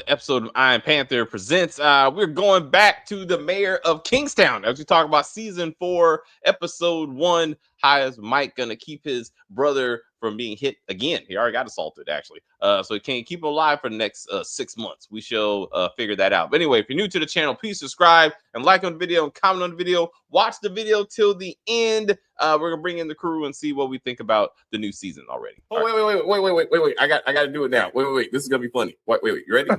episode of Iron Panther Presents. We're going back to the mayor of Kingstown as we talk about season 4, episode 1. How is Mike gonna keep his brother from being hit again? He already got assaulted, actually. So he can't keep him alive for the next 6 months. We shall figure that out. But anyway, if you're new to the channel, please subscribe and like on the video and comment on the video. Watch the video till the end. We're gonna bring in the crew and see what we think about the new season already. Oh, wait. I got to do it now. Wait. This is gonna be funny. Wait. You ready?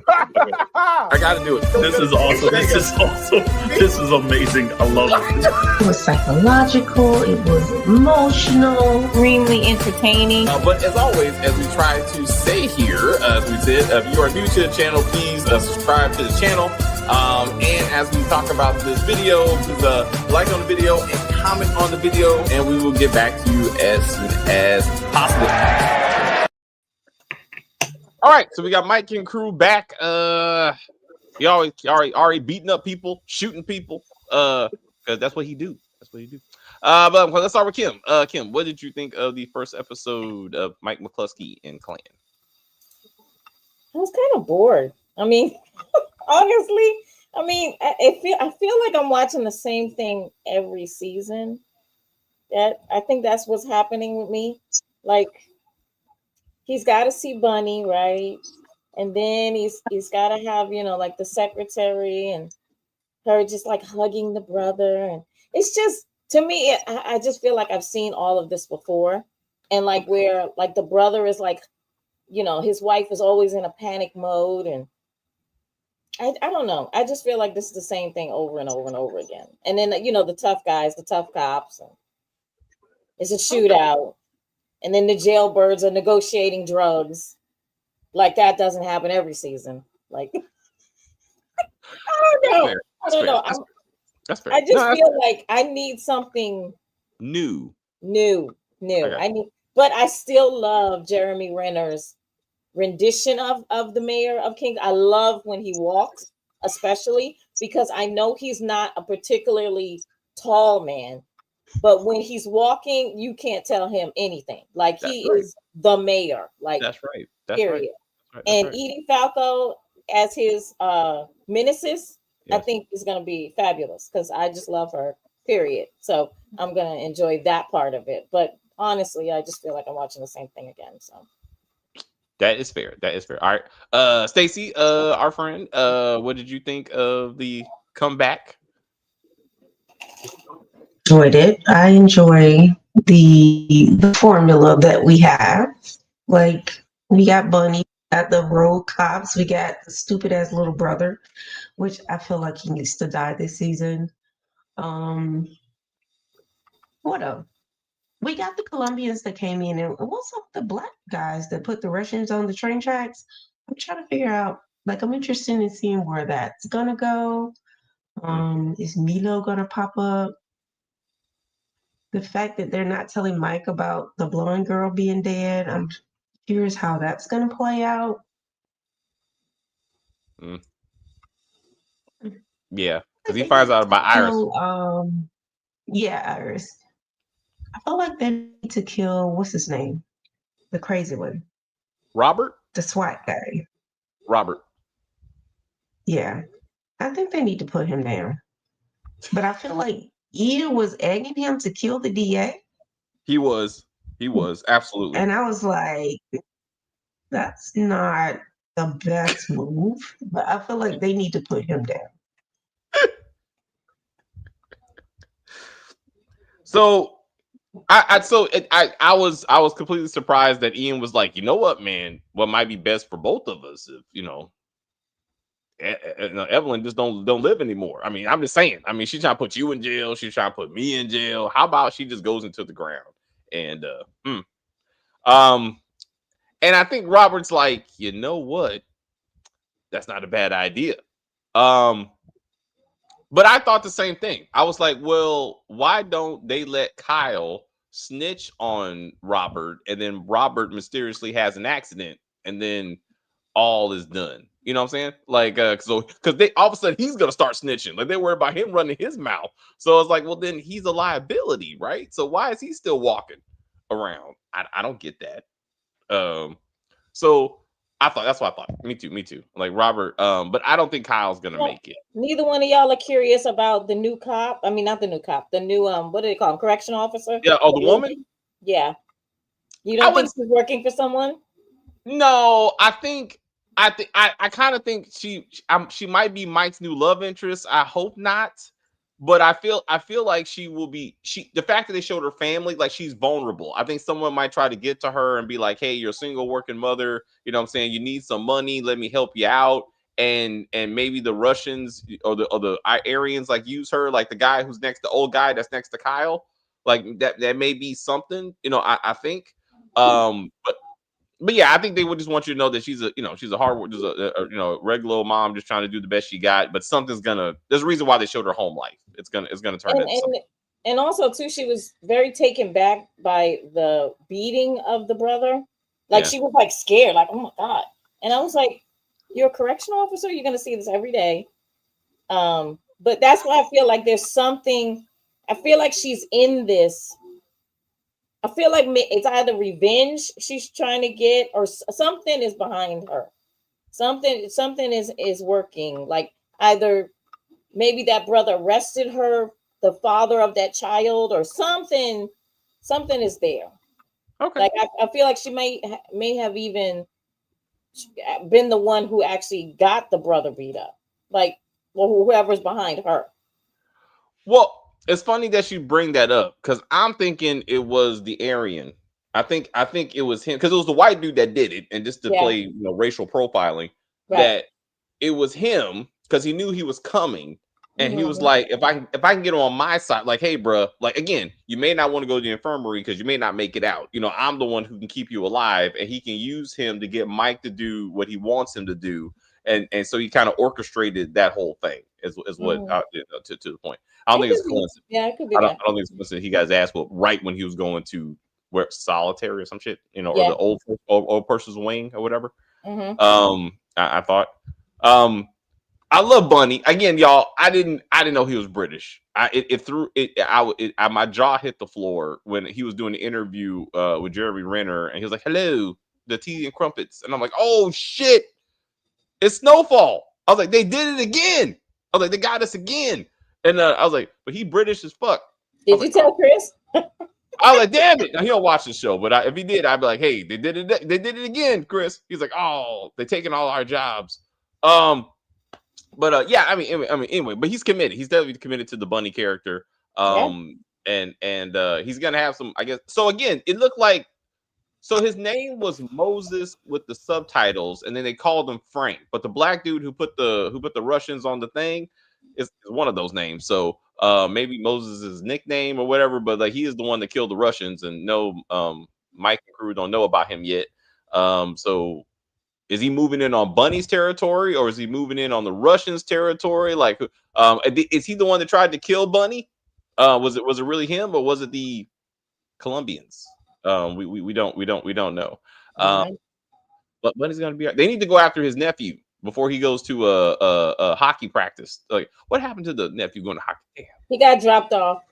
I got to do it. This is awesome. This is awesome. This is amazing. I love it. It was psychological. It was emotional. Extremely entertaining. But as always, as we try to say here, as we said, if you are new to the channel, please subscribe to the channel. And as we talk about this video, please like on the video and comment on the video, and we will get back to you as soon as possible. All right, so we got Mike and crew back. He already beating up people, shooting people, because that's what he do. But let's start with Kim. Kim, what did you think of the first episode of Mike McCluskey and Clan? I was kind of bored. I mean, honestly, I feel like I'm watching the same thing every season. I think that's what's happening with me. Like, he's got to see Bunny, right? And then he's got to have, like the secretary and her just like hugging the brother. And it's just, to me, I just feel like I've seen all of this before. And like where like the brother is like, his wife is always in a panic mode. And I don't know. I just feel like this is the same thing over and over and over again. And then, the tough guys, the tough cops. And it's a shootout. And then the jailbirds are negotiating drugs. Like that doesn't happen every season. Like, I don't know. That's fair. I just feel like I need something new. Okay. But I still love Jeremy Renner's rendition of the mayor of King. I love when he walks, especially because I know he's not a particularly tall man, but when he's walking, you can't tell him anything. Like he is the mayor. Like that's right. Period. And Edie Falco as his Meneses, I think is going to be fabulous because I just love her. Period. So I'm going to enjoy that part of it. But honestly, I just feel like I'm watching the same thing again. So that is fair. All right, Stacy, our friend, what did you think of the comeback? Enjoyed it. I enjoy the formula that we have. Like we got Bunny, got the road cops, we got the stupid ass little brother, which I feel like he needs to die this season. What else? We got the Colombians that came in, and what's up with the black guys that put the Russians on the train tracks? I'm trying to figure out, like, I'm interested in seeing where that's gonna go. Is Milo gonna pop up? The fact that they're not telling Mike about the blonde girl being dead, I'm curious how that's gonna play out. Yeah, because he finds out about Iris. Yeah, Iris. I feel like they need to kill, what's his name? The crazy one. Robert? The SWAT guy. Robert. Yeah. I think they need to put him down. But I feel like Ian was egging him to kill the DA. He was, absolutely. And I was like, that's not the best move. But I feel like they need to put him down. So I was completely surprised that Ian was like, you know what, man, what might be best for both of us if Evelyn just don't live anymore. I mean, I'm just saying. I mean, she's trying to put you in jail. She's trying to put me in jail. How about she just goes into the ground? And and I think Robert's like, you know what? That's not a bad idea. But I thought the same thing. I was like, well, why don't they let Kyle snitch on Robert, and then Robert mysteriously has an accident, and then all is done? You know what I'm saying? Like, because they all of a sudden he's gonna start snitching. Like they worry about him running his mouth. So it's like, well, then he's a liability, right? So why is he still walking around? I don't get that. So I thought that's what I thought. Me too. Like Robert, but I don't think Kyle's gonna Well, make it. neither one of y'all are curious about the new cop. I mean, not the new cop. The new what do they call him? Correctional officer. Yeah. Oh, the woman. Yeah. You I don't would think she's working for someone? no. I kind of think she might be Mike's new love interest. I hope not. But I feel like she will be the fact that they showed her family, like she's vulnerable. I think someone might try to get to her and be like, hey, you're a single working mother, you know what I'm saying? You need some money, let me help you out. And maybe the Russians or the Aryans like use her, like the guy who's next, the old guy that's next to Kyle. Like that may be something, you know, I think. But yeah, I think they would just want you to know that she's a hard, just a regular old mom just trying to do the best she got. But there's a reason why they showed her home life. It's gonna turn into something. And also too, she was very taken back by the beating of the brother. Like she was like scared, like, oh my God. And I was like, you're a correctional officer, you're gonna see this every day. But that's why I feel like there's something. I feel like she's in this. I feel like it's either revenge she's trying to get, or something is behind her. Something is working. Like either maybe that brother arrested her, the father of that child, or something. Something is there. Okay. Like I feel like she may have even been the one who actually got the brother beat up. Like, well, whoever's behind her. Well, it's funny that you bring that up because I'm thinking it was the Aryan. I think it was him because it was the white dude that did it, and just to play racial profiling, that it was him because he knew he was coming, and he was like, if I can get him on my side, like, hey, bro, like again, you may not want to go to the infirmary because you may not make it out. You know, I'm the one who can keep you alive, and he can use him to get Mike to do what he wants him to do, and so he kind of orchestrated that whole thing. Is what to the point. I don't think it's coincidence. Yeah, it could be. I don't think it's coincidence. He got his ass whooped right when he was going to where solitary or some shit, you know, or the old person's wing or whatever. I thought. I love Bunny again, y'all. I didn't know he was British. My jaw hit the floor when he was doing the interview with Jeremy Renner, and he was like, "Hello, the tea and crumpets," and I'm like, "Oh shit, it's Snowfall." I was like, "They did it again." I was like, "They got us again," and I was like, "But he British as fuck." Did you tell Chris? I was like, "Damn it!" Now he don't watch the show, but if he did, I'd be like, "Hey, they did it! They did it again, Chris." He's like, "Oh, they're taking all our jobs." But yeah, I mean, anyway, but he's committed. He's definitely committed to the Bunny character. And he's gonna have some, I guess. So again, it looked like his name was Moses with the subtitles, and then they called him Frank. But the black dude who put the Russians on the thing is one of those names. So maybe Moses' nickname or whatever. But like he is the one that killed the Russians, and Mike and crew don't know about him yet. So. Is he moving in on Bunny's territory, or is he moving in on the Russians' territory? Like, is he the one that tried to kill Bunny? Was it really him, or was it the Colombians? We don't know. But Bunny's gonna be. They need to go after his nephew before he goes to a hockey practice. Like, what happened to the nephew going to hockey? Damn. He got dropped off.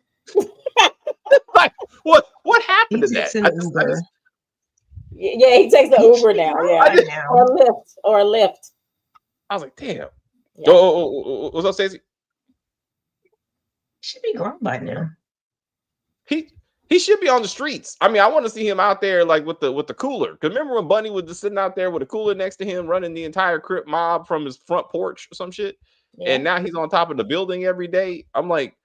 Like, what happened to that? Yeah, he takes the Uber now. Yeah, or Lyft. I was like, damn. Yeah. What's up, Stacey? Should be grown by now. He should be on the streets. I mean, I want to see him out there like with the cooler. Because remember when Bunny was just sitting out there with a cooler next to him, running the entire Crip mob from his front porch or some shit. Yeah. And now he's on top of the building every day. I'm like,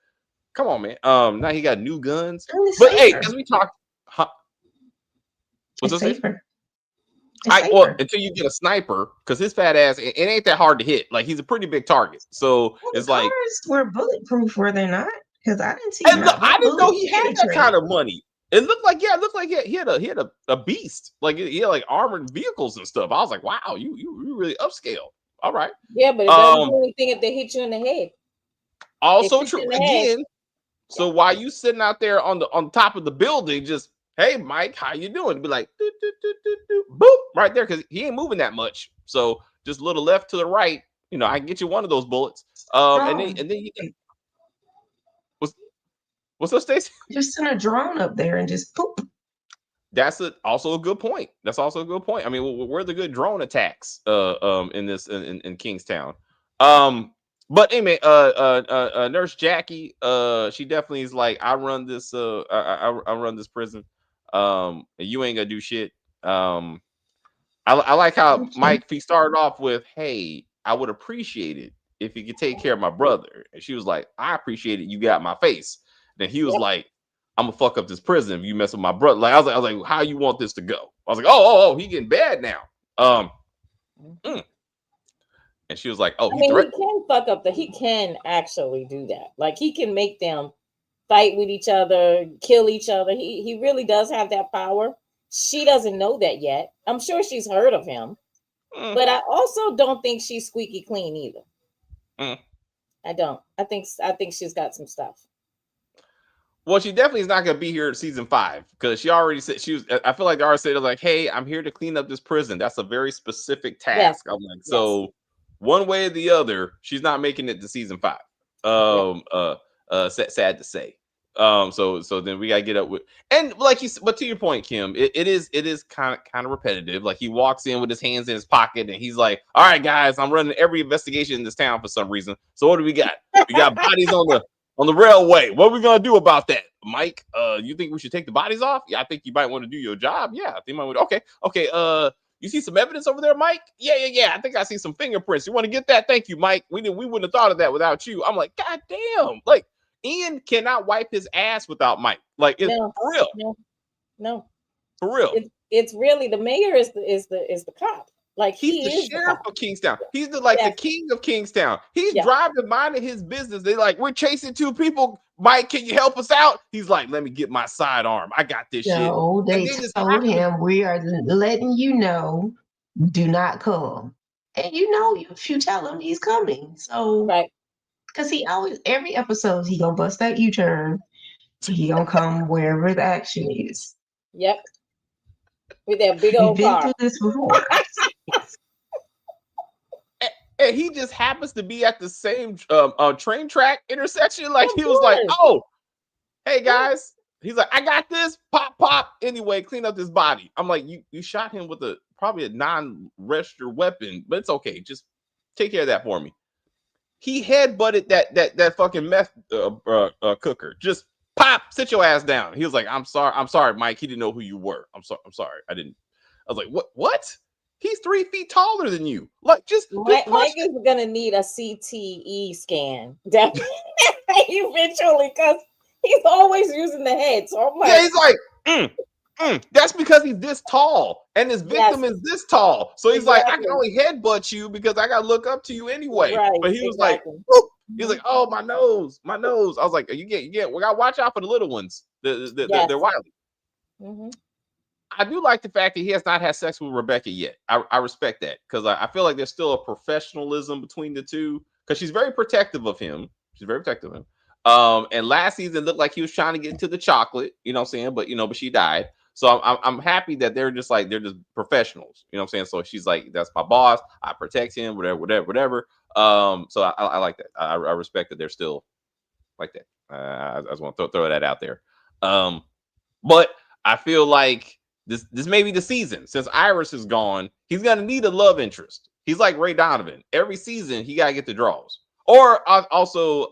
come on, man. Now he got new guns. But hey, as we talk. What's safer? Well, until you get a sniper, because his fat ass, it ain't that hard to hit. Like he's a pretty big target, so it's like cars were bulletproof, were they not? Because I didn't see. I didn't know he had that kind of money. It looked like he had a beast. Like he had like armored vehicles and stuff. I was like, wow, you really upscale. All right. Yeah, but it doesn't do anything if they hit you in the head. Also true again. So while you sitting out there on top of the building, just hey, Mike, how you doing? Be like, doo, doo, doo, doo, doo, boop, right there, because he ain't moving that much. So just a little left to the right, you know, I can get you one of those bullets. And then you can. What's up, Stacey? Just send a drone up there and just poop. That's also a good point. That's also a good point. I mean, where are the good drone attacks in this in Kingstown? But anyway, Nurse Jackie, she definitely is like, I run this I run this prison. And you ain't gonna do shit. I like how Mike, he started off with, hey, I would appreciate it if you could take care of my brother. And she was like, I appreciate it. You got my face. Then he was like, I'm gonna fuck up this prison if you mess with my brother. Like I was like, how you want this to go? I was like, oh, he getting bad now. And she was like, oh, he can fuck up he can actually do that. Like he can make them fight with each other, kill each other. He really does have that power. She doesn't know that yet. I'm sure she's heard of him, but I also don't think she's squeaky clean either. I don't. I think she's got some stuff. Well, she definitely is not going to be here in season 5 because she already said she was. I feel like they already said, like, hey, I'm here to clean up this prison. That's a very specific task. I'm like, so one way or the other, she's not making it to season 5. Sad to say. So then we gotta get up with, and like you said, but to your point, Kim, it is kind of repetitive. Like he walks in with his hands in his pocket and he's like, all right, guys, I'm running every investigation in this town for some reason. So what do we got? We got bodies on the railway. What are we gonna do about that, Mike? You think we should take the bodies off? Yeah, I think you might want to do your job. Yeah, I think you might want to. Okay. You see some evidence over there, Mike? Yeah. I think I see some fingerprints. You want to get that? Thank you, Mike. We wouldn't have thought of that without you. I'm like, God damn, like Ian cannot wipe his ass without Mike. Like, it's for real. No. For real. It's really, the mayor is the cop. Like he's the sheriff of Kingstown. He's the king of Kingstown. He's driving, minding his business. They like, we're chasing 2 people. Mike, can you help us out? He's like, let me get my sidearm. I got this shit. No, they told him, we are letting you know, do not come. And you know, if you tell him, he's coming. So because he always, every episode, he gonna bust that U-turn. He gonna come wherever the action is. Yep. With that big old We've been car. through this before. And he just happens to be at the same train track intersection. Like he was like, oh, hey guys. He's like, I got this. Pop. Anyway, clean up this body. I'm like, you shot him with probably a non-registered weapon, but it's okay. Just take care of that for me. He headbutted that fucking meth cooker. Just pop, sit your ass down. He was like, I'm sorry, Mike. He didn't know who you were. I'm sorry. I didn't. I was like, what? He's 3 feet taller than you. Like, Mike is gonna need a CTE scan eventually, because he's always using the head. So I'm like, yeah, he's like, that's because he's this tall, and his victim is this tall. So he's like, I can only headbutt you because I gotta look up to you anyway. Right, but he was like, whoop. He's like, oh, my nose. I was like, you get. We gotta watch out for the little ones. They're wily. Mm-hmm. I do like the fact that he has not had sex with Rebecca yet. I respect that because I feel like there's still a professionalism between the two because she's very protective of him. And last season looked like he was trying to get into the chocolate, you know what I'm saying? But she died. So I'm happy that they're just professionals, you know what I'm saying? So she's like, that's my boss. I protect him, whatever. So I like that. I respect that they're still like that. I just want to throw that out there. But I feel like this may be the season. Since Iris is gone, he's gonna need a love interest. He's like Ray Donovan. Every season he gotta get the draws. Or also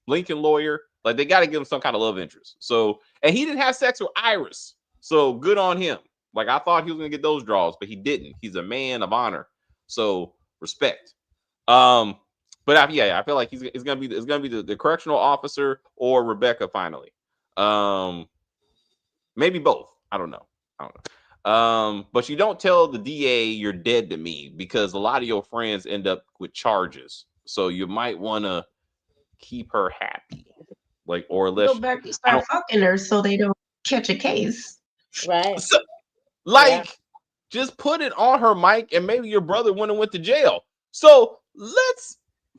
Lincoln Lawyer. Like they gotta give him some kind of love interest. So, and he didn't have sex with Iris. So good on him. Like I thought he was gonna get those draws, but he didn't. He's a man of honor. So respect. But I feel like it's gonna be the correctional officer or Rebecca finally. Maybe both. I don't know. But you don't tell the DA you're dead to me because a lot of your friends end up with charges. So you might want to keep her happy. Like, or unless go back and start fucking her so they don't catch a case. Right. So, just put it on her, Mike, and maybe your brother wouldn't have went to jail. So let's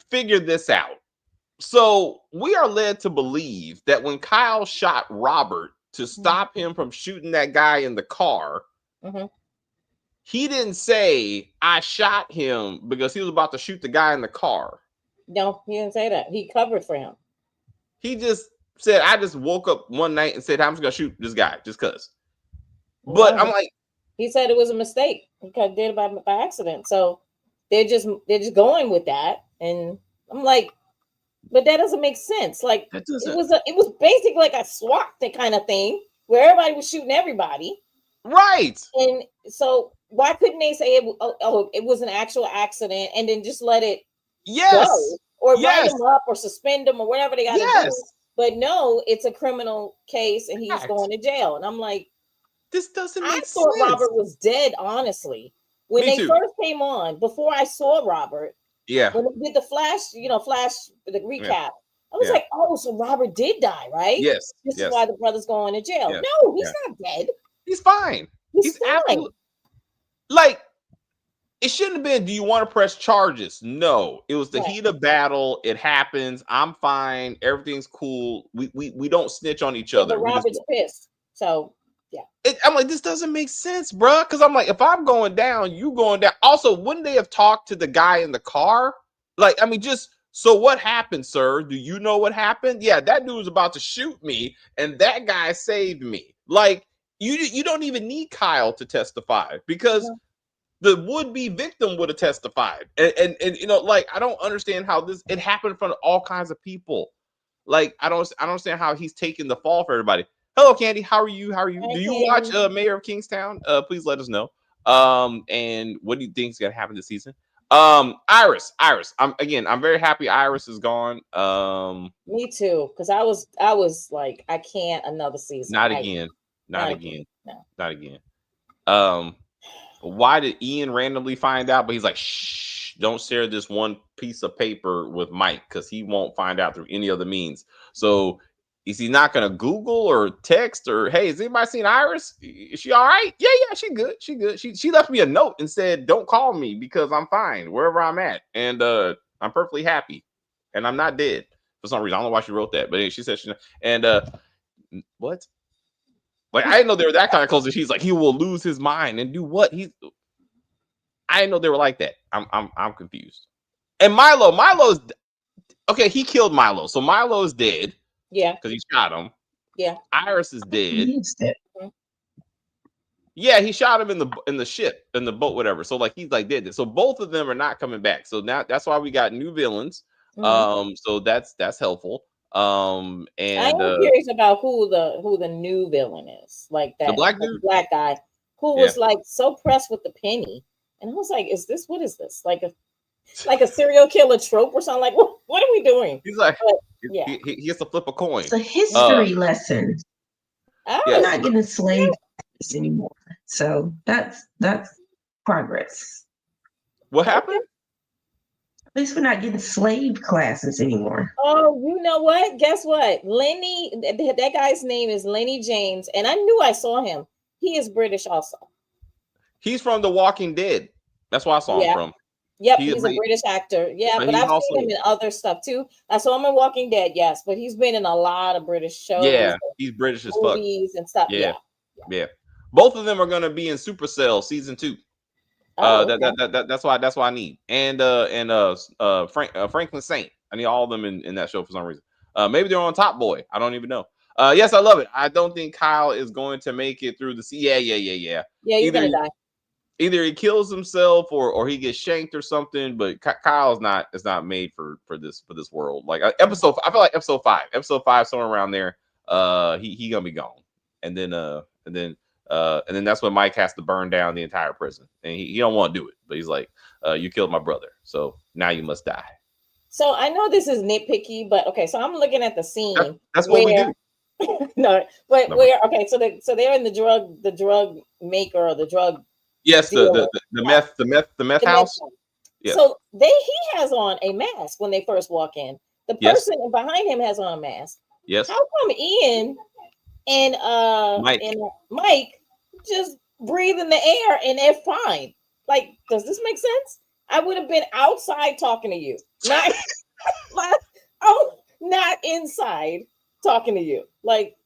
figure this out. So we are led to believe that when Kyle shot Robert to stop him from shooting that guy in the car, he didn't say, I shot him because he was about to shoot the guy in the car. No, he didn't say that. He covered for him. He just said, I just woke up one night and said, I'm just gonna shoot this guy just cause. But No, I'm like, he said it was a mistake. He did it by accident. So they're just going with that. And I'm like, but that doesn't make sense. Like that it was basically like a SWAT kind of thing where everybody was shooting everybody. right. And so why couldn't they say it was an actual accident and then just let it go, or write him up or suspend him or whatever they got to do? But no, it's a criminal case and he's going to jail. And I'm like, this doesn't make sense. I thought Robert was dead, honestly. When they first came on, before I saw Robert, when they did the flash, the recap, I was like, oh, so Robert did die, right? Yes. This is why the brother's going to jail. Yes. No, he's not dead. He's fine. He's fine. Like, it shouldn't have been, do you want to press charges? No. It was the heat of battle. It happens. I'm fine. Everything's cool. We don't snitch on each other. But Robert's pissed. So, I'm like, this doesn't make sense, bro. Because I'm like, if I'm going down, you going down. Also, wouldn't they have talked to the guy in the car? Like, I mean, so what happened, sir? Do you know what happened? Yeah, that dude was about to shoot me, and that guy saved me. Like, you don't even need Kyle to testify because the would-be victim would have testified. And like, I don't understand how it happened in front of all kinds of people. Like, I don't understand how he's taking the fall for everybody. Hello, Candy. How are you? Hi, Do you watch Mayor of Kingstown? Please let us know. And what do you think is gonna happen this season? Iris. I'm very happy Iris is gone. Me too, because I was like, I can't another season. Not again. Why did Ian randomly find out? But he's like, shh, don't share this one piece of paper with Mike because he won't find out through any other means. So is he not going to Google or text or, hey, has anybody seen Iris? Is she all right? Yeah, she good. She left me a note and said, don't call me because I'm fine wherever I'm at. And I'm perfectly happy. And I'm not dead for some reason. I don't know why she wrote that. But she said, what? Like, I didn't know they were that kind of close. And she's like, he will lose his mind and do what? I didn't know they were like that. I'm confused. And Milo's okay. He killed Milo. So Milo's dead. Yeah, because he shot him. Yeah, Iris is dead. Yeah, he shot him in the ship, in the boat, whatever. So like he's like dead. So both of them are not coming back. So now that's why we got new villains. So that's helpful. And I'm curious about who the new villain is. Like that the black guy who was like so pressed with the penny, and I was like, what is this? Like a serial killer trope or something? Like what are we doing? He's like. He has to flip a coin. It's a history lesson. We're not getting slave anymore. So that's progress. What happened? At least we're not getting slave classes anymore. Oh, you know what? Guess what? Lenny, that guy's name is Lenny James, and I knew I saw him. He is British also. He's from The Walking Dead. That's where I saw him from. Yep, he's a British actor. Yeah, but I've seen him in other stuff too. I saw him in Walking Dead, yes, but he's been in a lot of British shows. Yeah, he's British as fuck. Movies and stuff. Yeah. Both of them are gonna be in Supercell season 2. That's why I need Franklin Saint. I need all of them in that show for some reason. Maybe they're on Top Boy. I don't even know. Yes, I love it. I don't think Kyle is going to make it through the Yeah, he's gonna die. Either he kills himself or he gets shanked or something. But Kyle's is not made for this world. Like I feel like episode 5 somewhere around there. He gonna be gone, and then that's when Mike has to burn down the entire prison, and he don't want to do it, but he's like, you killed my brother, so now you must die. So I know this is nitpicky, but okay, so I'm looking at the scene. That's what we do. Okay, so they're in the drug maker or the drug. Yes, the meth house. Yeah. So he has on a mask when they first walk in. The person behind him has on a mask. Yes. How come Ian and Mike just breathe in the air and they're fine? Like, does this make sense? I would have been outside talking to you, not inside talking to you. Like,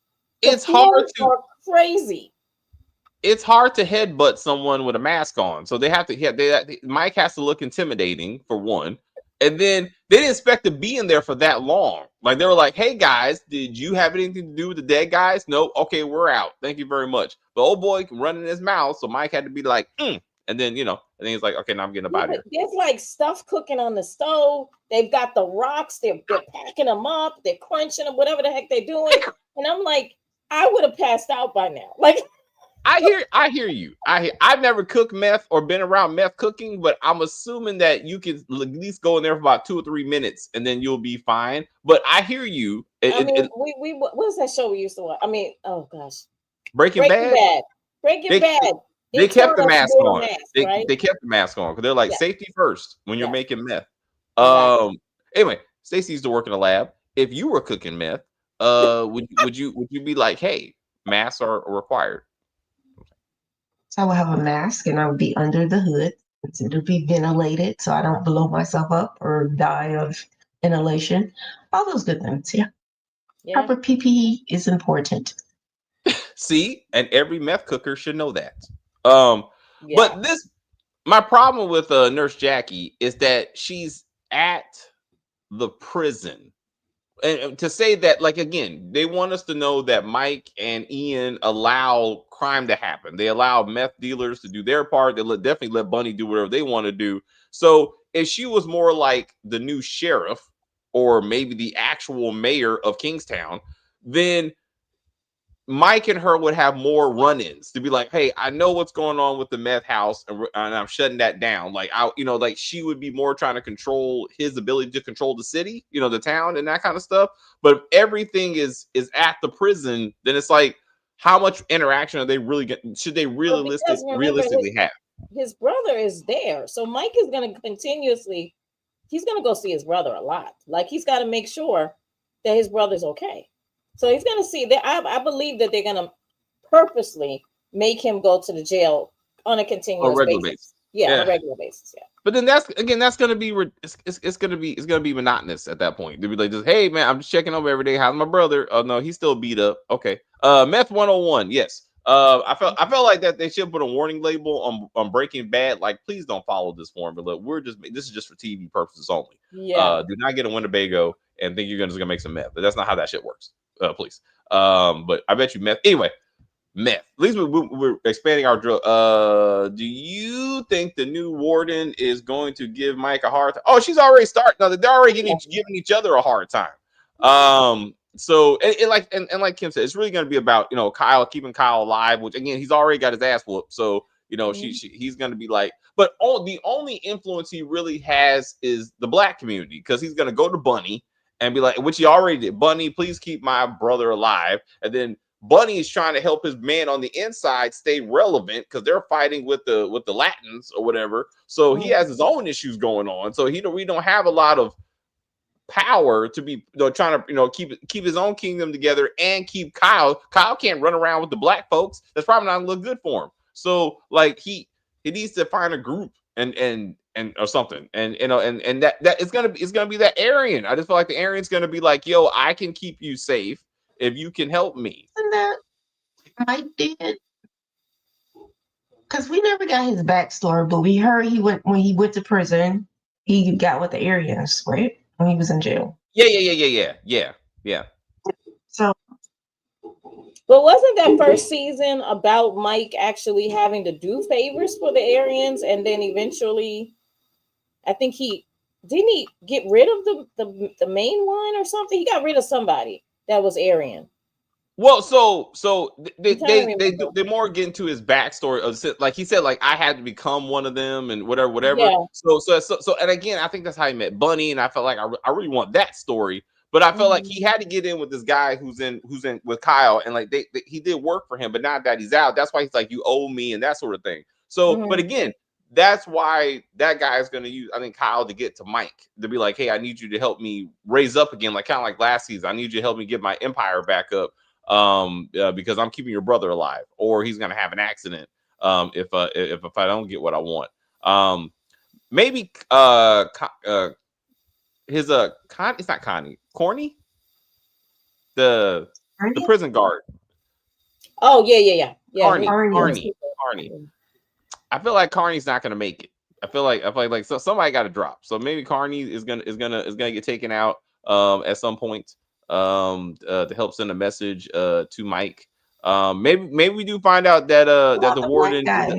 it's hard to crazy. It's hard to headbutt someone with a mask on, so they have to. Mike has to look intimidating for one. And then they didn't expect to be in there for that long. Like they were like, "Hey guys, did you have anything to do with the dead guys?" No. Okay, we're out. Thank you very much. But old boy can run in his mouth, so Mike had to be like, and then and then he's like, "Okay, now I'm getting up Yeah, out of but here." there's like stuff cooking on the stove. They've got the rocks. They're packing them up. They're crunching them, whatever the heck they're doing. And I'm like, I would have passed out by now. Like, I hear you. I've never cooked meth or been around meth cooking, but I'm assuming that you can at least go in there for about 2 or 3 minutes and then you'll be fine. But I hear you. I mean, we what was that show we used to watch? I mean, oh gosh, Breaking Breaking Bad. Bad. Breaking They Bad. they It kept taught the us to mask wear a on. mask, They right? they kept the mask on because they're like Yeah. safety first when you're Yes. making meth. Exactly. Anyway, Stacey used to work in a lab. If you were cooking meth, would you be like, hey, masks are required? So I would have a mask and I would be under the hood. It would be ventilated so I don't blow myself up or die of inhalation. All those good things. Yeah. Yeah. Proper PPE is important. See, and every meth cooker should know that. Yeah. But my problem with Nurse Jackie is that she's at the prison. And to say that, like, again, they want us to know that Mike and Ian allow crime to happen. They allow meth dealers to do their part. They definitely let Bunny do whatever they want to do. So if she was more like the new sheriff or maybe the actual mayor of Kingstown, then Mike and her would have more run-ins to be like, hey, I know what's going on with the meth house, and I'm shutting that down. Like, like she would be more trying to control his ability to control the city, the town and that kind of stuff. But if everything is at the prison, then it's like, how much interaction are they really getting? Should they realistically have? His brother is there, so Mike is going to continuously. He's going to go see his brother a lot. Like he's got to make sure that his brother's okay. So he's going to see that. I believe that they're going to purposely make him go to the jail on a continuous basis. Yeah, on a regular basis. Yeah. But then that's going to be it's going to be monotonous at that point. They'll be like, just, hey man, I'm just checking over every day. How's my brother? Oh no, he's still beat up. Okay. Meth 101. Yes. I felt like that they should put a warning label on Breaking Bad. Like, please don't follow this formula. This is just for TV purposes only. Yeah. Do not get a Winnebago and think you're just gonna make some meth. But that's not how that shit works. Please. But I bet you meth. Anyway, meth. At least we're expanding our drill. Do you think the new warden is going to give Mike a hard time? Oh, she's already starting. No, they're already giving each other a hard time. So like Kim said, it's really going to be about Kyle, keeping Kyle alive, which again he's already got his ass whooped. So he's going to be like, but the only influence he really has is the black community, because he's going to go to Bunny and be like, which he already did. Bunny, please keep my brother alive. And then Bunny is trying to help his man on the inside stay relevant because they're fighting with the Latins or whatever. So he has his own issues going on. So we don't have a lot of power to be trying to keep his own kingdom together and keep Kyle. Kyle can't run around with the black folks. That's probably not gonna look good for him. So like he needs to find a group and or something, and that it's gonna be that Aryan. I just feel like the Aryan's gonna be like, yo, I can keep you safe if you can help me. And that Mike did, because we never got his backstory, but we heard when he went to prison, he got with the Aryans, right? When he was in jail. Yeah. So, but wasn't that first season about Mike actually having to do favors for the Aryans, and then eventually, I think he get rid of the main one or something? He got rid of somebody that was Aryan. Well, so they more get into his backstory of, like he said, like I had to become one of them and whatever. Yeah. So and again, I think that's how he met Bunny, and I felt like I really want that story, but I felt like he had to get in with this guy who's in with Kyle, and like he did work for him, but now that he's out, that's why he's like, you owe me and that sort of thing. So, but again, that's why that guy is going to use, I think, Kyle to get to Mike to be like, hey, I need you to help me raise up again, like kind of like last season. I need you to help me get my empire back up. Because I'm keeping your brother alive, or he's gonna have an accident if I don't get what I want. Maybe it's not Connie, Corny, the prison guard. Oh yeah. Carney. I feel like Carney's not gonna make it. I feel like so somebody got to drop. So maybe Carney is gonna get taken out at some point to help send a message to Mike. Maybe we do find out that that About the the black warden is guy.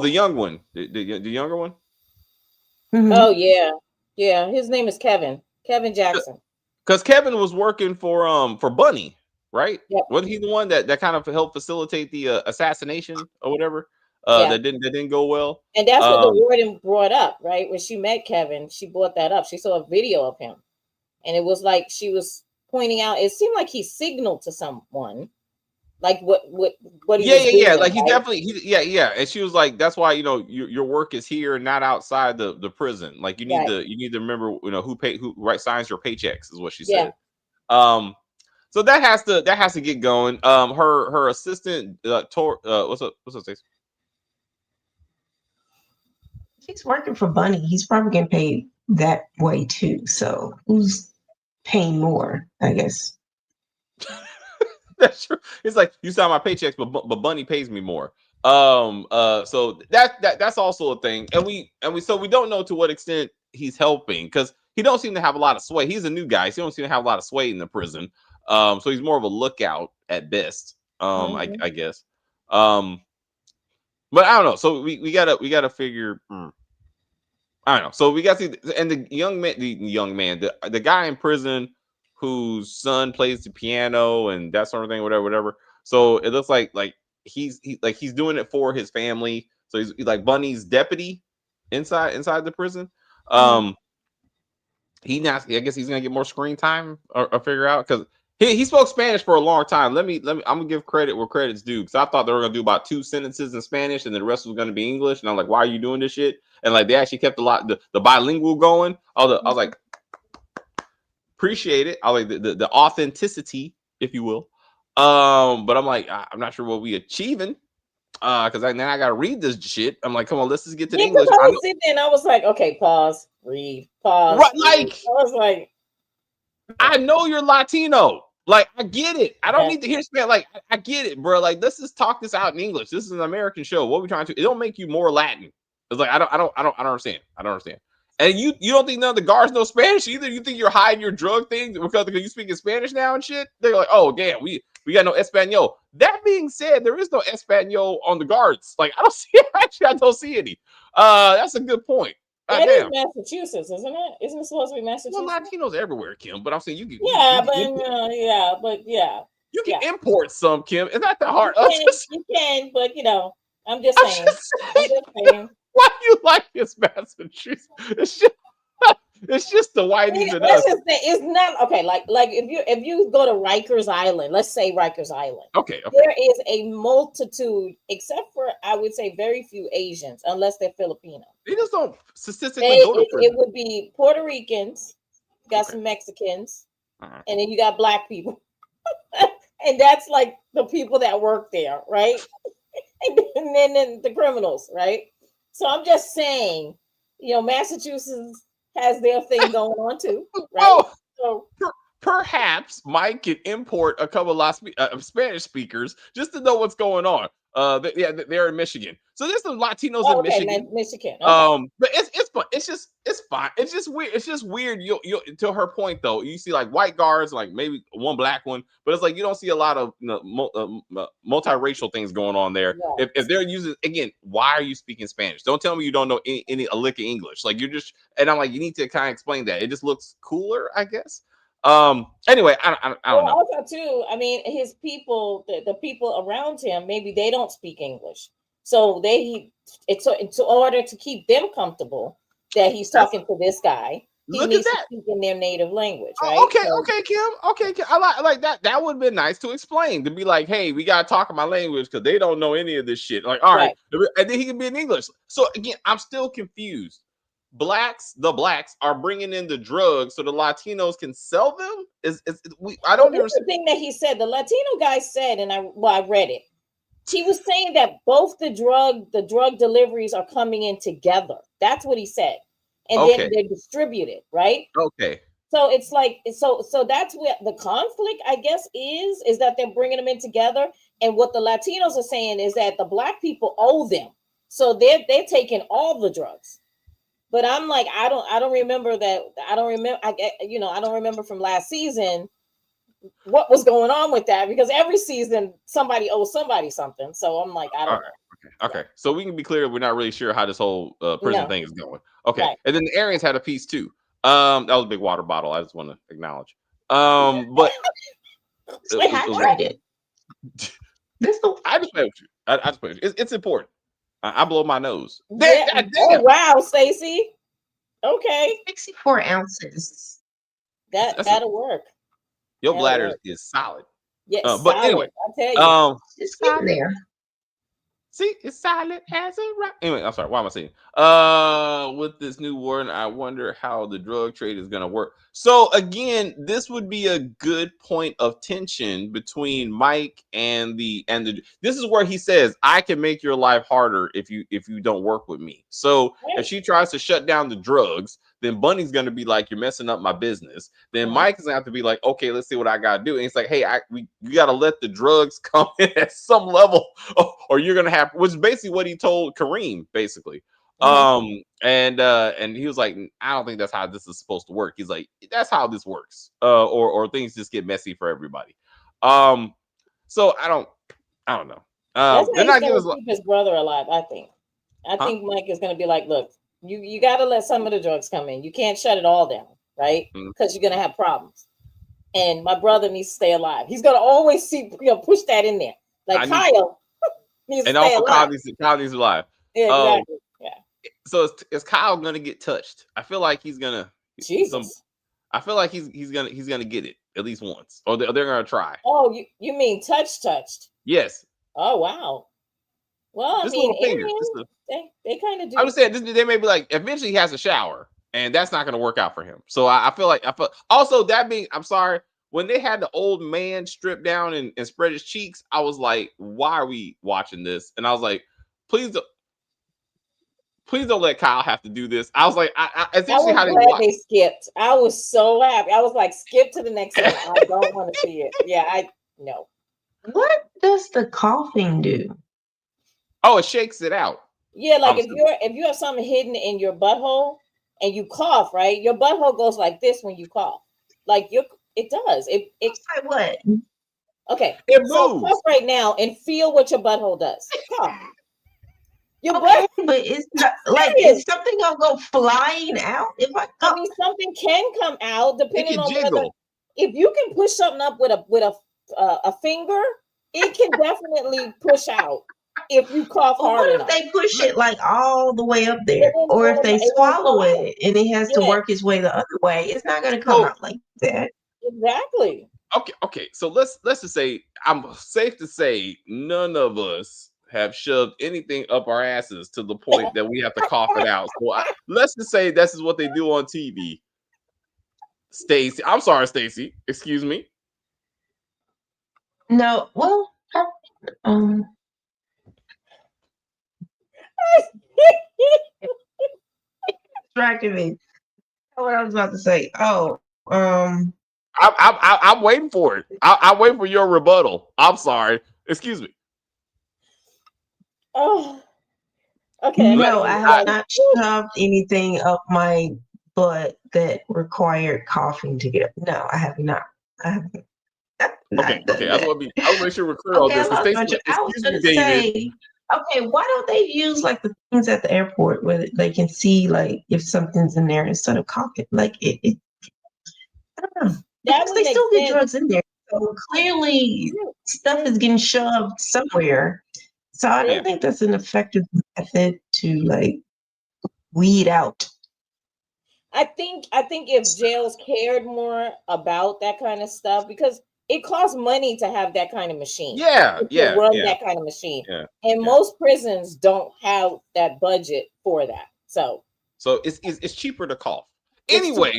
the young one, the younger one. Mhm. Oh yeah, yeah. His name is Kevin Jackson. Because Kevin was working for Bunny, right? Yep. Wasn't he the one that kind of helped facilitate the assassination or whatever? Yeah. That didn't go well. And that's what the Um, warden brought up, right? When she met Kevin, she brought that up. She saw a video of him, and it was like she was pointing out. It seemed like he signaled to someone, like what he was yeah. doing, Like he right? definitely, yeah. And she was like, "That's why your work is here, not outside the prison. Like Right. you need to remember who signs your paychecks," is what she Yeah. said. So that has to get going. Her assistant, what's up? What's up, Stacey? He's working for Bunny. He's probably getting paid that way too. So who's paying more? I guess. That's true. It's like you sign my paychecks, but Bunny pays me more. So that's also a thing, and we so we don't know to what extent he's helping because he don't seem to have a lot of sway. He's a new guy, so he don't seem to have a lot of sway in the prison. So he's more of a lookout at best. Mhm. I guess. But I don't know. So we gotta figure. I don't know. So we got to see, and the young man, the guy in prison whose son plays the piano and that sort of thing, whatever. So it looks like he's doing it for his family. So he's like Bunny's deputy inside the prison. Mhm. He not. I guess he's gonna get more screen time or figure out because he spoke Spanish for a long time. Let me. I'm gonna give credit where credit's due because I thought they were gonna do about 2 sentences in Spanish and then the rest was gonna be English. And I'm like, why are you doing this shit? And like they actually kept a lot the bilingual going. I was like, appreciate it. I like the authenticity, if you will. But I'm like, I'm not sure what we achieving. Because now I gotta read this shit. I'm like, come on, let's just get to the Yeah, because English. I I was know, sitting there and I was like, okay, pause, read, pause. right? Read. Like, I was like, I know you're Latino. Like, I get it. I don't yeah. need to hear Spanish. Like, I get it, bro. Like, let's just talk this out in English. This is an American show. What are we trying to? It don't make you more Latin. It's like I don't understand. I don't understand. And you don't think none of the guards know Spanish either? You think you're hiding your drug things because you speak in Spanish now and shit? They're like, oh damn, we got no Espanol. That being said, there is no Espanol on the guards. Like, I don't see actually, I don't see any. That's a good point. God That is damn. Massachusetts, isn't it? Isn't it supposed to be Well, Massachusetts? Latinos everywhere, Kim. But I'm saying Yeah, but yeah, you can yeah. import some, Kim. It's not that hard. You can, but I'm just I'm saying. just I'm saying. just saying. Why do you like this Massachusetts? It's just the whiteys and Let's us. just say it's not okay. Like if you go to Rikers Island, let's say Rikers Island, Okay. there is a multitude, except for I would say very few Asians, unless they're Filipino. They just don't They statistically go to it prison. would be Puerto Ricans, got Okay. some Mexicans, Uh-huh. and then you got black people, and that's like the people that work there, right? And then the criminals, right? So I'm just saying, Massachusetts has their thing going on too, right? Oh, So perhaps Mike can import a couple of Spanish speakers just to know what's going on. They're in Michigan, so there's some Latinos in okay, Michigan. Michigan. Okay. But it's fun. It's fine. It's just weird. It's just weird. You to her point though. You see like white guards, like maybe one black one, but it's like you don't see a lot of multiracial things going on there. Right. If they're using again, why are you speaking Spanish? Don't tell me you don't know any a lick of English. Like you're just, and I'm like, you need to kind of explain that. It just looks cooler, I guess. Anyway, I don't know. Also, too, I mean, his people, the people around him, maybe they don't speak English, so it's in order to keep them comfortable that he's talking to this guy. He Look at needs to that. speak in their native language, Oh, right? okay, So, okay, Kim. Okay, Kim. I like that. That would have been nice to explain to be like, hey, we gotta talk in my language because they don't know any of this shit. Like, all right, right. and then he can be in English. So again, I'm still confused. The blacks are bringing in the drugs so the Latinos can sell them. I Well, don't this is understand. the thing that he said. The Latino guy said, and I read it. He was saying that both the drug deliveries are coming in together. That's what he said, and then Okay, they're distributed, right? okay. So it's like so that's where the conflict, I guess, is that they're bringing them in together, and what the Latinos are saying is that the black people owe them. So they're taking all the drugs. But I'm like, I don't remember that. I don't remember. I don't remember from last season what was going on with that, because every season somebody owes somebody something. So I'm like, I don't know. Okay. So we can be clear, we're not really sure how this whole prison thing is going. Okay. Right. And then the Aryans had a piece too. That was a big water bottle. I just want to acknowledge. But stay hydrated. I just play with you. I just play with you. It's important. I blow my nose. Yeah. Oh wow, Stacey. Okay. 64 ounces. That'll work. Your bladder is solid. Yeah, but solid, anyway, I tell you, it's getting there. See, it's solid as a rock. Anyway, I'm sorry. Why am I saying? With this new warden, I wonder how the drug trade is going to work. So again, this would be a good point of tension between Mike and the. This is where he says, "I can make your life harder if you don't work with me." So if she tries to shut down the drugs, then Bunny's going to be like, "You're messing up my business." Then Mike is going to have to be like, "Okay, let's see what I got to do." And it's like, "Hey, you got to let the drugs come in at some level, or you're going to have," which is basically what he told Kareem, basically. And he was like, "I don't think that's how this is supposed to work." He's like, "That's how this works." Or things just get messy for everybody. So I don't know. That's how he's going to keep his brother alive. I think Mike is going to be like, "Look, you got to let some of the drugs come in. You can't shut it all down, right? Because you're going to have problems. And my brother needs to stay alive. He's going to always push that in there. Like Kyle needs to stay alive. Kyle needs alive. Yeah, exactly. So is Kyle going to get touched? I feel like he's going to. Jesus. I feel like he's gonna get it at least once, or they're gonna try. Oh, you mean touched? Yes. Oh wow. Well, just I mean, fingers. They kind of do. I'm just saying, they may be like, eventually he has a shower, and that's not gonna work out for him. So I feel also that being, I'm sorry, when they had the old man strip down and spread his cheeks, I was like, why are we watching this? And I was like, please don't let Kyle have to do this. I was like, essentially how they skipped. I was so happy. I was like, skip to the next one. I don't want to see it. Yeah, no. What does the coughing do? Oh, it shakes it out. Yeah, like if you have something hidden in your butthole and you cough, right? Your butthole goes like this when you cough. Like it does. It like what? Okay. It moves. So cough right now and feel what your butthole does. Cough. But it's not like, is something gonna go flying out? I mean, something can come out depending on whether, if you can push something up with a finger, it can definitely push out if you cough hard enough. What if they push it like all the way up there, or if they swallow it and it has to work its way the other way? It's not gonna come out like that. Exactly. Okay. So let's just say, I'm safe to say none of us have shoved anything up our asses to the point that we have to cough it out. So let's just say this is what they do on TV. Stacey, I'm sorry, Stacey. Excuse me. No, well, distracted me. What I was about to say. I'm waiting for it. I'm waiting for your rebuttal. I'm sorry. Excuse me. Oh, okay. No, I have not shoved anything up my butt that required coughing to get up. No, I have not. I haven't. Okay. I want to make sure we're clear on this. I was going to say, okay, why don't they use like the things at the airport where they can see like if something's in there instead of coughing? Like it I don't know. Because they still get drugs in there. So clearly stuff is getting shoved somewhere. So I don't think that's an effective method to like weed out. I think if jails cared more about that kind of stuff, because it costs money to have that kind of machine. Run that kind of machine. And most prisons don't have that budget for that. So it's cheaper to cough. Anyway,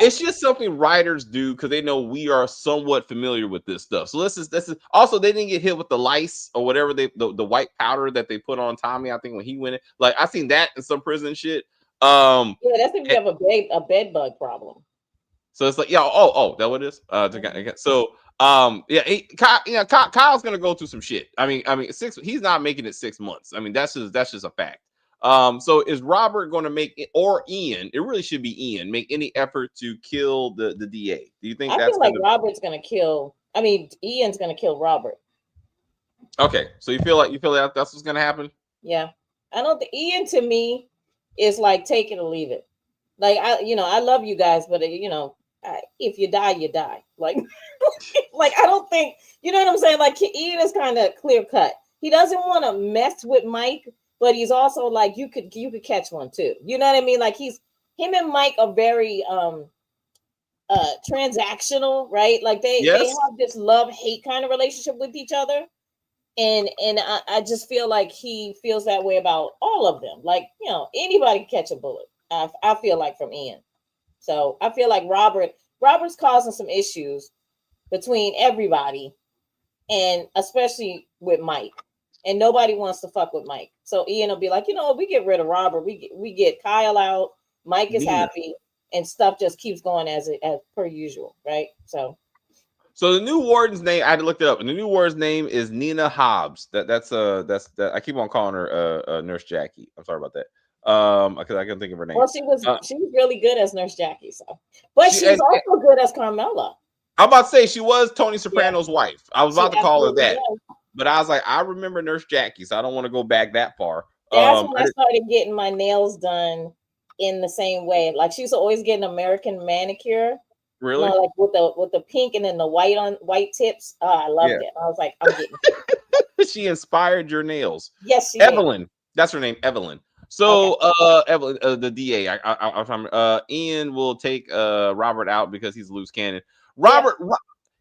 it's just something writers do because they know we are somewhat familiar with this stuff. So this is also, they didn't get hit with the lice or whatever the white powder that they put on Tommy. I think when he went in, like I seen that in some prison shit. That's if you have a bed bug problem. So it's like, that what it is. So Kyle's gonna go through some shit. I mean, he's not making it 6 months. I mean, that's just a fact. So is Robert going to make it, or Ian? It really should be Ian. Make any effort to kill the DA? Do you think I that's feel like gonna? Robert's gonna kill. I mean, Ian's gonna kill Robert. Okay, so you feel like that's what's gonna happen? Yeah, I don't think Ian to me is like take it or leave it. Like I love you guys, but if you die, you die. Like, like I don't think you know what I'm saying. Like Ian is kind of clear cut. He doesn't want to mess with Mike, but he's also like you could catch one too. You know what I mean? Like him and Mike are very transactional, right? Like they have this love-hate kind of relationship with each other. And I just feel like he feels that way about all of them. Like, anybody can catch a bullet. I feel like from Ian. So I feel like Robert's causing some issues between everybody, and especially with Mike. And nobody wants to fuck with Mike. So Ian will be like, we get rid of Robert, we get Kyle out, Mike is happy, and stuff just keeps going as per usual, right? So the new warden's name, I had to look it up. And the new warden's name is Nina Hobbs. That's I keep on calling her Nurse Jackie. I'm sorry about that. Because I couldn't think of her name. Well, she was really good as Nurse Jackie, so but she's also good as Carmela. I'm about to say she was Tony Soprano's wife. I was about to call her that. But I was like, I remember Nurse Jackie, so I don't want to go back that far. That's when I started getting my nails done in the same way. Like she was always getting American manicure. Really? Like with the pink and then the white tips. Oh, I loved it. I was like, I'm getting it. She inspired your nails. Yes, she Evelyn. did. That's her name, Evelyn. So Evelyn, the DA. Ian will take Robert out because he's a loose cannon. Robert,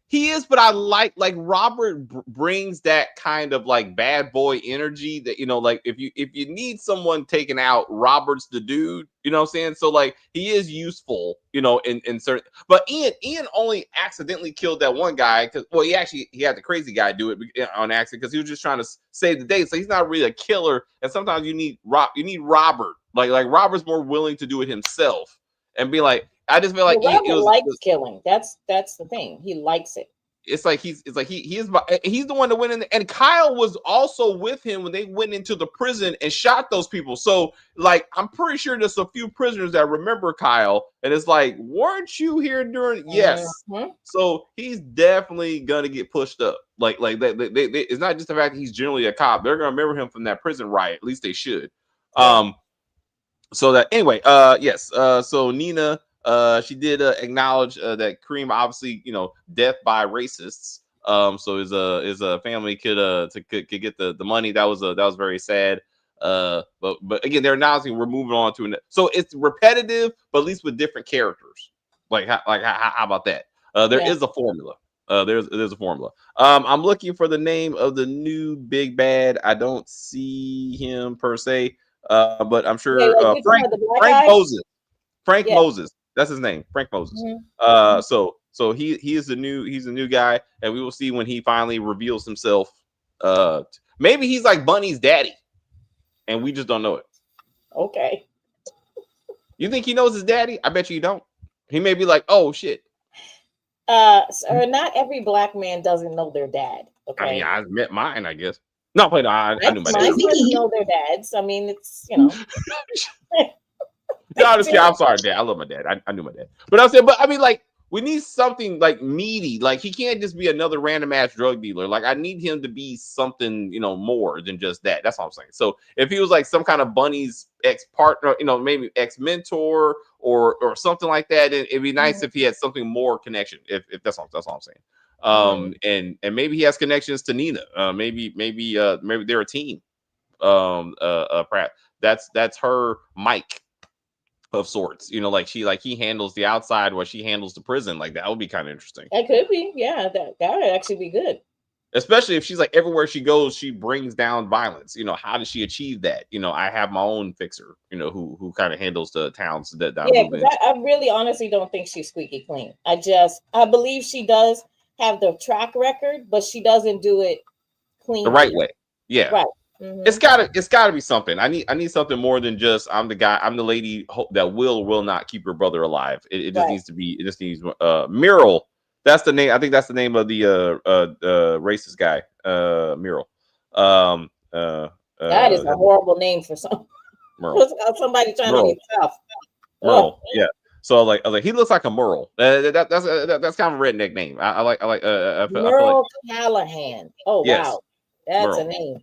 he is, but I like Robert brings that kind of like bad boy energy that like if you need someone taken out, Robert's the dude. You know what I'm saying? So like he is useful, in certain. But Ian only accidentally killed that one guy because he had the crazy guy do it on accident because he was just trying to save the day. So he's not really a killer. And sometimes you need Robert. Like Robert's more willing to do it himself and be like. I just feel like Robert likes killing. That's the thing. He likes it. He's the one that went in there. And Kyle was also with him when they went into the prison and shot those people. So like I'm pretty sure there's a few prisoners that remember Kyle, and it's like, weren't you here during? Yes. Mm-hmm. So he's definitely gonna get pushed up. Like they it's not just the fact that he's generally a cop. They're gonna remember him from that prison riot. At least they should. Yeah. So that anyway, yes. So Nina. She did acknowledge that Kareem obviously, death by racists. So his family could get the money. That was very sad. But again, they're announcing we're moving on to so it's repetitive, but at least with different characters. How about that? There is a formula. There's a formula. I'm looking for the name of the new big bad. I don't see him per se. But I'm sure Frank Moses. Frank Moses. That's his name, Frank Moses. Mm-hmm. So he is the new guy, and we will see when he finally reveals himself. Maybe he's like Bunny's daddy, and we just don't know it. Okay. You think he knows his daddy? I bet you don't. He may be like, oh shit. So not every black man doesn't know their dad. Okay. I mean, I met mine, I guess. No, I knew my dad. My friends know their dads. I mean, it's No, I'm sorry, Dad. I love my dad. I knew my dad. But I mean, like, we need something like meaty. Like, he can't just be another random ass drug dealer. Like, I need him to be something, more than just that. That's all I'm saying. So if he was like some kind of Bunny's ex-partner, maybe ex-mentor or something like that, it'd be nice if he had something more connection. If that's all I'm saying. And maybe he has connections to Nina. Maybe they're a team. Pratt. That's her Mike. Of sorts, he handles the outside while she handles the prison. Like that would be kind of interesting. It could be, yeah. That would actually be good. Especially if she's like everywhere she goes, she brings down violence. How does she achieve that? I have my own fixer. Who kind of handles the towns that. I really honestly don't think she's squeaky clean. I believe she does have the track record, but she doesn't do it clean the right way. Yeah, right. Mm-hmm. It's gotta be something. I need something more than just I'm the lady that will not keep her brother alive. It just needs to be. It just needs Muriel. That's the name. I think that's the name of the racist guy, Mural. That is a horrible name for somebody trying to be tough. Merle, yeah. So I was like, he looks like a Merle. That's kind of a redneck name. I like Merle Callahan. Oh yes, wow, that's Merle. a name.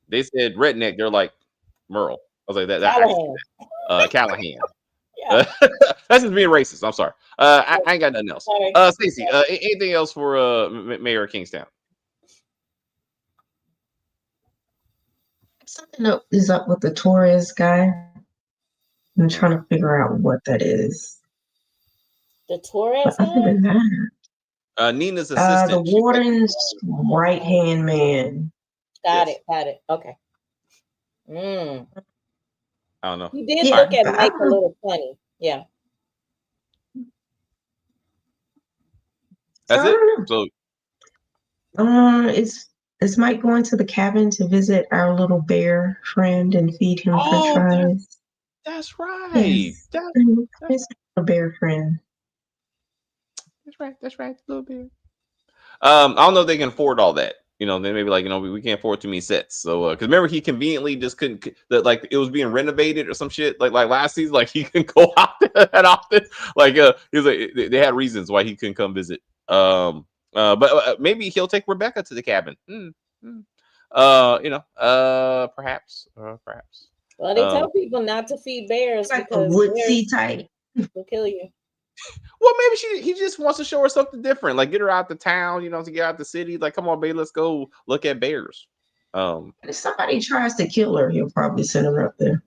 They said redneck. They're like Merle. I was like Callahan. Callahan. Yeah. That's just being racist. I'm sorry. I ain't got nothing else. Stacey, anything else for Mayor of Kingstown? Something up is up with the Torres guy. I'm trying to figure out what that is. The Torres guy? Other than that, Nina's assistant. The warden's right-hand man. Got it. Okay. I don't know. He did look at Mike a little funny. Yeah. That's it. So, is Mike going to the cabin to visit our little bear friend and feed him French fries? That's right. Yes. That's a bear friend. That's right. Little bear. I don't know if they can afford all that. They may be like, we can't afford too many sets. So, because remember, he conveniently just couldn't, like, it was being renovated or some shit. Like last season, like, he couldn't go out there that often. Like, he was like, they had reasons why he couldn't come visit. But maybe he'll take Rebecca to the cabin. Perhaps. Well, they tell people not to feed bears like because a woodsy type will kill you. Well, maybe he just wants to show her something different, like get her out the town, to get out the city. Like, come on, babe, let's go look at bears. If somebody tries to kill her, he'll probably send her up there.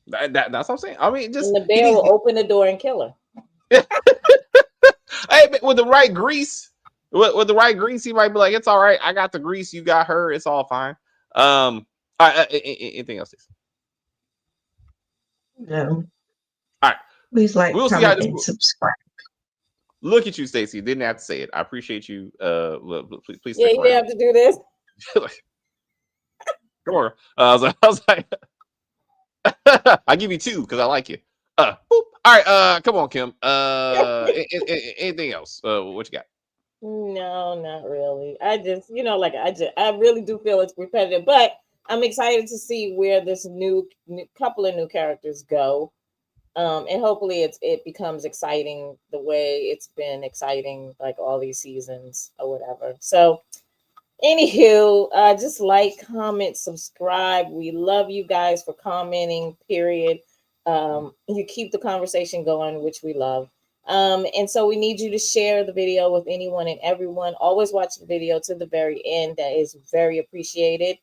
That's what I'm saying. I mean, just and the bear will open the door and kill her. Hey, but with the right grease, he might be like, "It's all right. I got the grease. You got her. It's all fine." Anything else? No. All right. Please we'll comment, and subscribe. Look at you, Stacey. Didn't have to say it. I appreciate you. Please. Yeah, you didn't have to do this. Come on. I was like, I give you 2 because I like you. Boop. All right. Come on, Kim. Anything else? What you got? No, not really. I just, I really do feel it's repetitive, but I'm excited to see where this new couple of new characters go. And hopefully it becomes exciting the way it's been exciting, like all these seasons or whatever. So anywho, just like, comment, subscribe. We love you guys for commenting, period. You keep the conversation going, which we love. And so we need you to share the video with anyone and everyone. Always watch the video to the very end. That is very appreciated.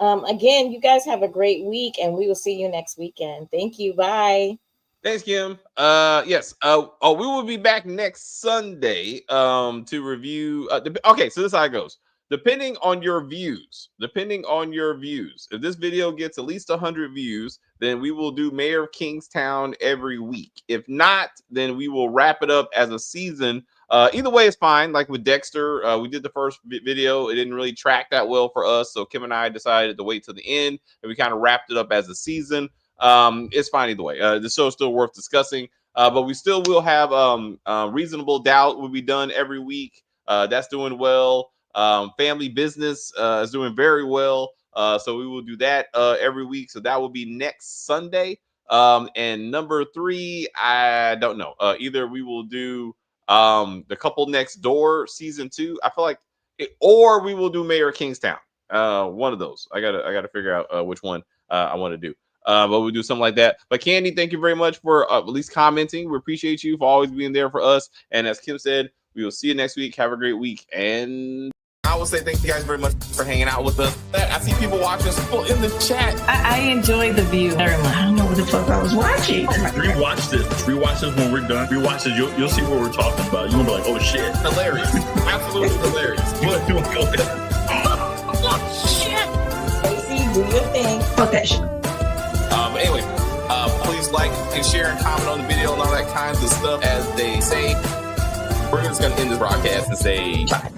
Again, you guys have a great week and we will see you next weekend. Thank you. Bye. Thanks, Kim. Yes. We will be back next Sunday to review. Okay, so this is how it goes. Depending on your views, if this video gets at least 100 views, then we will do Mayor of Kingstown every week. If not, then we will wrap it up as a season. Either way is fine. Like with Dexter, we did the first video. It didn't really track that well for us, so Kim and I decided to wait till the end, and we kind of wrapped it up as a season. It's fine either way. The show is still worth discussing, but we still will have Reasonable Doubt will be done every week. That's doing well. Family Business is doing very well, so we will do that every week. So that will be next Sunday. And number 3, I don't know. Either we will do The Couple Next Door season 2. I feel like or we will do Mayor of Kingstown. One of those. I gotta figure out which one I want to do. But we'll do something like that. But Candy, thank you very much for at least commenting. We appreciate you for always being there for us. And as Kim said, we will see you next week. Have a great week. And I will say thank you guys very much for hanging out with us. I see people watching people in the chat. I enjoyed the view very much. I don't know what the fuck I was watching. Rewatch this when we're done. Rewatch this. You'll see what we're talking about. You're gonna be like, oh shit. Hilarious. Absolutely hilarious. What do I go there? Oh shit. Stacey, do your thing. Fuck that shit. But anyway, please like and share and comment on the video and all that kinds of stuff. As they say, we're just gonna end this broadcast and say bye.